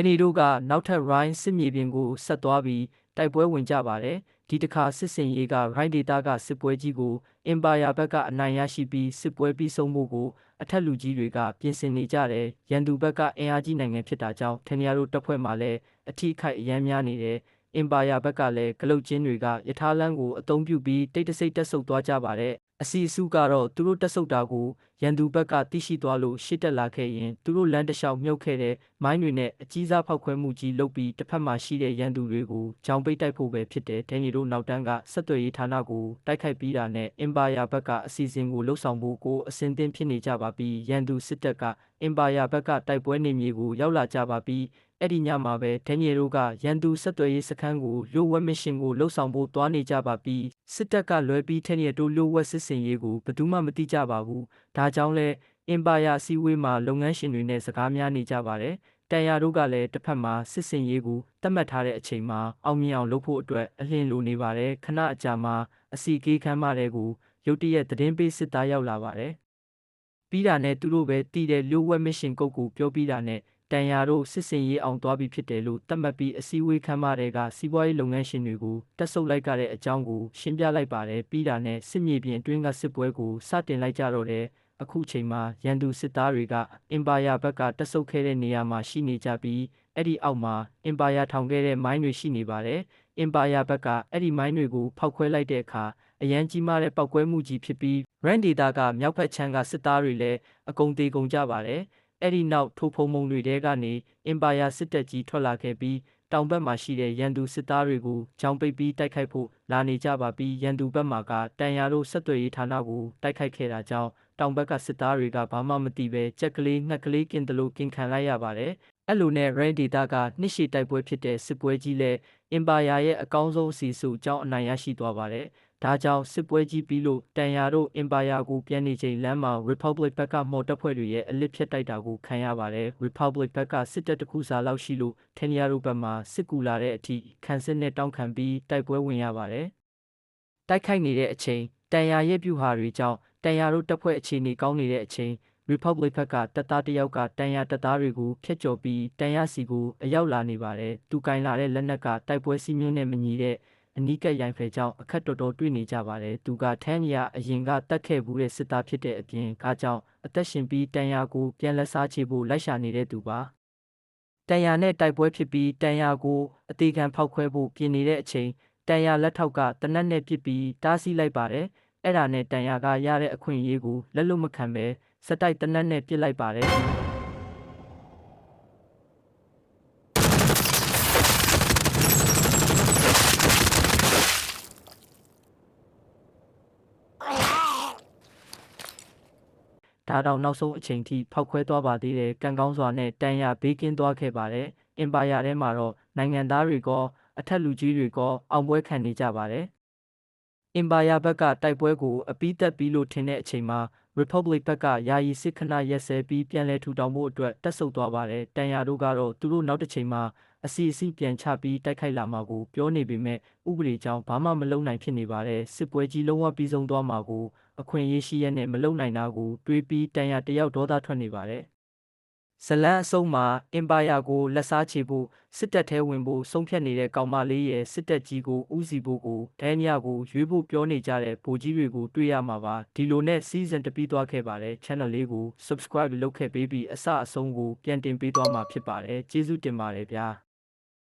နီတို့ကနောက်ထပ် Rhine စစ်မြေပြင်ကိုဆက်သွားပြီးတိုက်ပွဲဝင်ကြပါတယ်။ဒီတစ်ခါစစ်စင်ရေးက Rhine ဒေသကစစ်ပွဲကြီးကို Empire ဘက်ကအနိုင်ရရှိပြီးစစ်ပွဲပြီးဆုံးဖို့ကိုအထက်လူကြီးတွေကပြင်ဆင်နေကြတယ်။ရန်သူဘက်ကအင်အားကြီးနိုင်ငံဖြစ်တာကြောင့်ထနီယာတို့တပ်ဖွဲ့မှလည်းအထိအခိုက်အယမ်းများနေတယ်။ Empire ဘက်ကလည်းဂလုတ်ချင်းတွေကယထာလန်းကိုအသုံးပြုပြီးတိတ်တဆိတ်တက်ဆုပ်သွားကြပါတယ်။အစီအစုကတော့သူတို့တက်ဆုပ်တာကိုရန်သူဘက်ကသိရှိသွားလို့ရှေ့တက်လာခဲ့ရင်သူတို့လမ်းတစ်လျှောက်မြုပ်ခဲ့တဲ့မိုင်းတွေနဲ့အကြီးစားဖောက်ခွဲမှုကြီးလုပ်ပြီးတစ်ဖက်မှာရှိတဲ့ရန်သူတွေကိုဂျောင်ပိတ်တိုက်ဖို့ပဲဖြစ်တယ်။ဒဲနီတို့နောက်တန်းကဆက်သွယ်ရေးဌာနကိုတိုက်ခိုက်ပြီးတာနဲ့ Empire ဘက်ကအစီအစဉ်ကိုလှုပ်ဆောင်ဖို့ကိုအစင်သင်းဖြစ်နေကြပါပြီးရန်သူစစ်တပ်က Empire ဘက်ကတိုက်ပွဲနေမြေကိုရောက်လာကြပါပြီးအဲ့ဒီညမှာပဲဒဲနီတို့ကရန်သူဆက်သွယ်ရေးစခန်းကိုလျှို့ဝှက်မစ်ရှင်ကိုလှုပ်ဆောင်ဖို့တွားနေကြပါပြီးစစ်တပ်ကလွဲပြီးထက်နီတို့လျှို့ဝှက်စစ်စင်ရေးကိုဘယ်သူမှမသိကြပါဘူး။ဒါကြောင့်လဲ Empire အစည်းအဝေးမှာလုပ်ငန်းရှင်တွေနဲ့စကားများနေကြပါတယ်။တန်ရာတို့ကလည်းတစ်ဖက်မှာစစ်စင်ရေးကိုတတ်မှတ်ထားတဲ့အချိန်မှာအောင်မြင်အောင်လုပ်ဖို့အတွက်အလင်းလိုနေပါတယ်။ခဏအကြာမှာအစီကေးခမ်းမတဲ့ကိုရုတ်တရက်သတင်းပေးစစ်သားရောက်လာပါတယ်။ပြီးတာနဲ့သူတို့ပဲတည်တဲ့လျှို့ဝှက်မစ်ရှင်ကုတ်ကိုပြောပြီးတာနဲ့တန်ရာတို့စစ်စင်ရေးအောင်သွားပြီဖြစ်တယ်လို့သတ်မှတ်ပြီးအစည်းအဝေးခမ်းမတွေကစီးပွားရေးလုပ်ငန်းရှင်တွေကိုတက်ဆုပ်လိုက်ကြတဲ့အကြောင်းကိုရှင်းပြလိုက်ပါတယ်။ပြီးတာနဲ့စစ်မြေပြင်အတွင်းကစစ်ပွဲကိုစတင်လိုက်ကြတော့တယ်။အခုချိန်မှာရန်သူစစ်သားတွေက Empire ဘက်ကတက်ဆုပ်ခဲ့တဲ့နေရာမှာရှိနေကြပြီးအဲ့ဒီအောက်မှာ Empire ထောင်ခဲ့တဲ့မိုင်းတွေရှိနေပါတယ်။ Empire ဘက်ကအဲ့ဒီမိုင်းတွေကိုဖောက်ခွဲလိုက်တဲ့အခါအရန်ကြီးမားတဲ့ပောက်ကွဲမှုကြီးဖြစ်ပြီး Rhine ဒေသကမြောက်ဖက်ခြမ်းကစစ်သားတွေလည်းအကုန်သေးကုန်ကြပါတယ်။အဲ့ဒီနောက်ထိုဖုံမုံတွေထဲကနေ Empire စစ်တပ်ကြီးထွက်လာခဲ့ပြီးတောင်ဘက်မှာရှိတဲ့ရန်သူစစ်သားတွေကိုဂျောင်ပိတ်ပြီးတိုက်ခိုက်ဖို့လာနေကြပါပြီးရန်သူဘက်မှာကတန်ရာတို့ဆက်သွယ်ရေးဌာနကိုတိုက်ခိုက်ခဲ့တာကြောင့်တောင်ဘက်ကစစ်သားတွေကဘာမှမသိပဲကြက်ကလေးငှက်ကလေးကင်တလို့ကင်ခံလိုက်ရပါတယ်။အဲ့လိုနဲ့ Rhine ဒေသကနှစ်ရှည်တိုက်ပွဲဖြစ်တဲ့စစ်ပွဲကြီးလဲ Empire ရဲ့အကောင်းဆုံးအစီအစုအကြောင်းအနိုင်ရရှိသွားပါတယ်။ဒါကြောင့်စစ်ပွဲကြီးပြီးလို့တန်ရာတို့ Empire ကိုပြန်နေချိန်လမ်းမှာ Republic ဘက်ကမော်တပ်ဖွဲ့တွေရဲ့အလစ်ဖြတ်တိုက်တာကိုခံရပါတယ်။ Republic ဘက်ကစစ်တပ်တစ်ခုစားလောက်ရှိလို့ထနီယာတို့ဘက်မှာစစ်ကူလာတဲ့အထိခံစစ်နဲ့တောင်းခံပြီးတိုက်ပွဲဝင်ရပါတယ်။တိုက်ခိုက်နေတဲ့အချိန်တန်ရာရဲ့ပြူဟာတွေကြောင့်တန်ရာတို့တပ်ဖွဲ့အခြေအနေကောင်းနေတဲ့အချိန် Republic ဘက်ကတပ်သားတစ်ယောက်ကတန်ရာတပ်သားတွေကိုဖျက်ကျော်ပြီးတန်ရာစီကိုအရောက်လာနေပါတယ်။သူကင်လာတဲ့လက်နက်ကတိုက်ပွဲစီးမျိုးနဲ့မညီတဲ့အနီးကပ်ရိုင်ဖယ်ကြောင့်အခက်တော်တော်တွေ့နေကြပါတယ်။သူကထန်းရာအရင်ကတတ်ခဲ့ဘူးတဲ့စစ်သားဖြစ်တဲ့အပြင်ကားကြောင့်အသက်ရှင်ပြီးတန်ရာကိုပြန်လက်စားချေဖို့လိုက်ရှာနေတဲ့သူပါ။တန်ရာနဲ့တိုက်ပွဲဖြစ်ပြီးတန်ရာကိုအသေးခံဖောက်ခွဲဖို့ပြင်နေတဲ့အချိန်တန်ရာလက်ထောက်ကတနက်နဲ့ပစ်ပြီးတားဆီးလိုက်ပါတယ်။အဲ့ဒါနဲ့တန်ရာကရတဲ့အခွင့်အရေးကိုလက်လွတ်မခံပဲစက်တိုက်တနက်နဲ့ပစ်လိုက်ပါတယ်။ဒါတော့နောက်ဆုံးအချိန်ထိဖောက်ခွဲသွားပါသေးတယ်ကံကောင်းစွာနဲ့တန်ရာဘေးကင်းသွားခဲ့ပါတယ်။ Empire ထဲမှာတော့နိုင်ငံသားတွေကအထက်လူကြီးတွေကအောင်ပွဲခံနေကြပါတယ်။ Empire ဘက်ကတိုက်ပွဲကိုအပြီးသက်ပြီးလို့ထင်တဲ့အချိန်မှာ Republic ဘက်ကယာယီစစ်ခဏရက်စဲပြီးပြန်လဲထူထောင်ဖို့အတွက်တက်ဆုပ်သွားပါတယ်။တန်ရာတို့ကတော့သူတို့နောက်တစ်ချိန်မှာအစီအစီပြန်ချပြီးတိုက်ခိုက်လာမှာကိုပြောနေပေမဲ့ဥပဒေကြောင့်ဘာမှမလုပ်နိုင်ဖြစ်နေပါတယ်။စစ်ပွဲကြီးလုံးဝပြီးဆုံးသွားမှာကိုအခွင့်အရေးရှိရနဲ့မလုပ်နိုင်တာကိုတွေးပြီးတန်ရာတယောက်ဒေါသထွက်နေပါတယ်။ဇလန်းအဆုံးမှာ Empire ကိုလက်စားချေဖို့စစ်တပ်ထဲဝင်ဖို့ဆုံးဖြတ်နေတဲ့ကောင်မလေးရဲ့စစ်တပ်ကြီးကိုဦးစီးဖို့ကိုဒဲနီယာကိုရွေးဖို့ပြောနေကြတဲ့ဗိုလ်ကြီးတွေကိုတွေ့ရမှာပါဒီလိုနဲ့ season တပြီးသွားခဲ့ပါတယ် channel လေးကို subscribe လုပ်ခဲ့ပေးပြီးအစအဆုံးကိုပြန်တင်ပေးသွားမှာဖြစ်ပါတယ်ကျေးဇူးတင်ပါတယ်ဗျာ